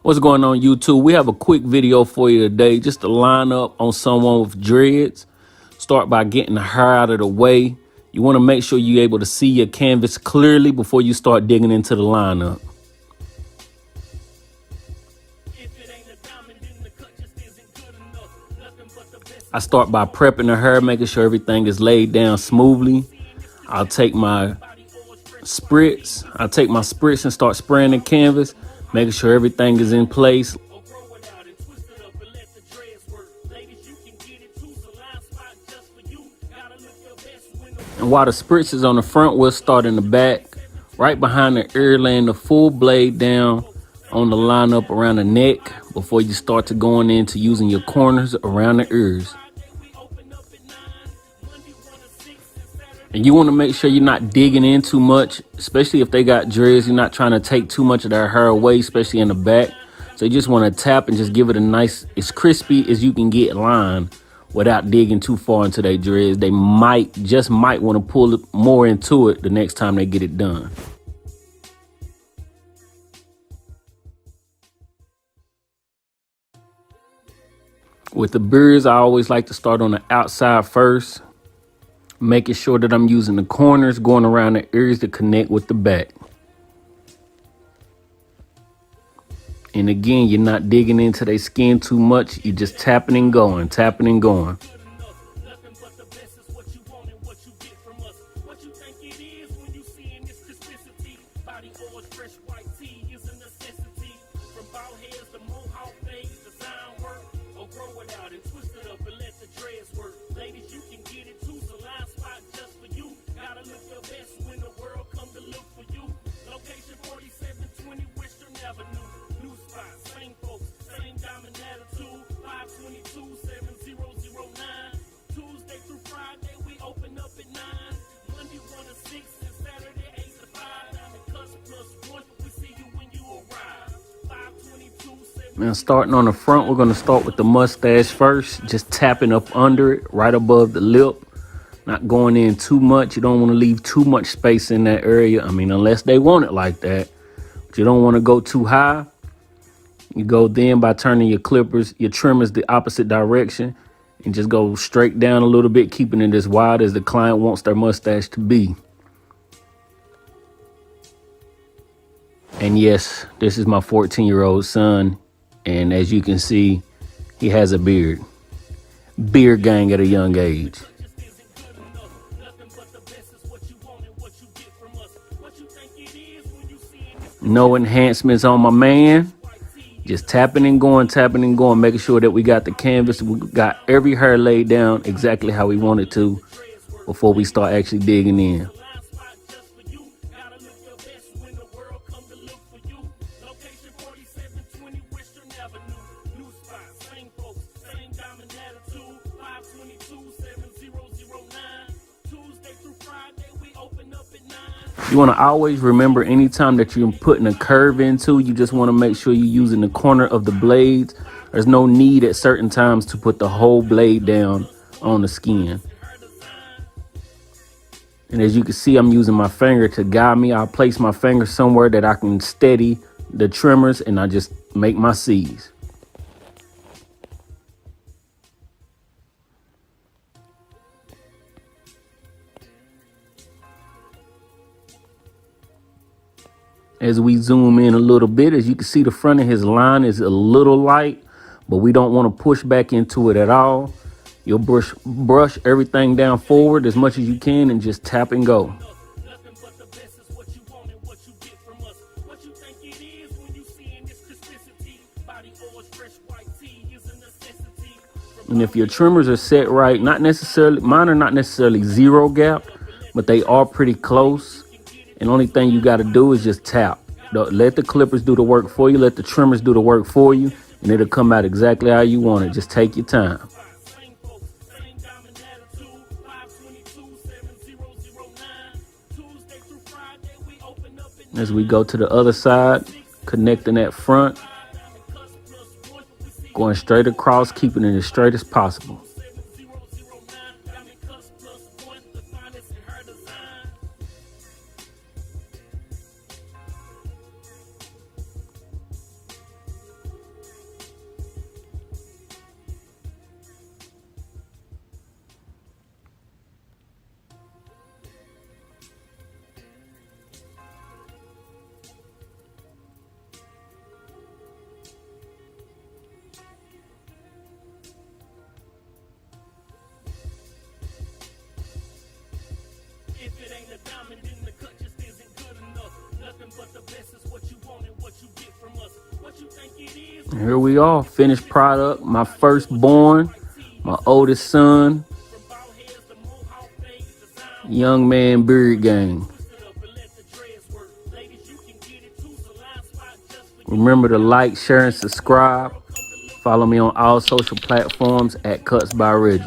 What's going on, YouTube? We have a quick video for you today, just to line up on someone with dreads. Start by getting the hair out of the way. You want to make sure you're able to see your canvas clearly before you start digging into the lineup. I start by prepping the hair, making sure everything is laid down smoothly. I'll take my spritz and start spraying the canvas, making sure everything is in place. And while the spritz is on the front, we'll start in the back, right behind the ear, laying the full blade down on the lineup around the neck before you start to going into using your corners around the ears. And you want to make sure you're not digging in too much, especially if they got dreads. You're not trying to take too much of their hair away, especially in the back. So you just want to tap and just give it a nice, as crispy as you can get line without digging too far into their dreads. They might want to pull more into it the next time they get it done. With the beards, I always like to start on the outside first, making sure that I'm using the corners going around the ears to connect with the back. And again, you're not digging into their skin too much. You're just tapping and going, tapping and going. Now, starting on the front, we're going to start with the mustache first, just tapping up under it, right above the lip, not going in too much. You don't want to leave too much space in that area. I mean, unless they want it like that, but you don't want to go too high. You go then by turning your trimmers the opposite direction, and just go straight down a little bit, keeping it as wide as the client wants their mustache to be. And yes, this is my 14-year-old son. And as you can see, he has a beard. Beard gang at a young age. No enhancements on my man. Just tapping and going, making sure that we got the canvas. We got every hair laid down exactly how we want it to before we start actually digging in. You want to always remember, anytime that you're putting a curve into, you just want to make sure you're using the corner of the blades. There's no need at certain times to put the whole blade down on the skin. And as you can see, I'm using my finger to guide me. I'll place my finger somewhere that I can steady the trimmers, and I just make my C's. As we zoom in a little bit, as you can see, the front of his line is a little light, but we don't want to push back into it at all. You'll brush everything down forward as much as you can and just tap and go. And if your trimmers are set right, mine are not necessarily zero gap, but they are pretty close. And the only thing you got to do is just tap. Let the clippers do the work for you. Let the trimmers do the work for you. And it'll come out exactly how you want it. Just take your time. As we go to the other side, connecting that front, going straight across, keeping it as straight as possible. Here we are, finished product. My firstborn, my oldest son, young man beard gang. Remember to like, share, and subscribe. Follow me on all social platforms at Cuts by Reggie.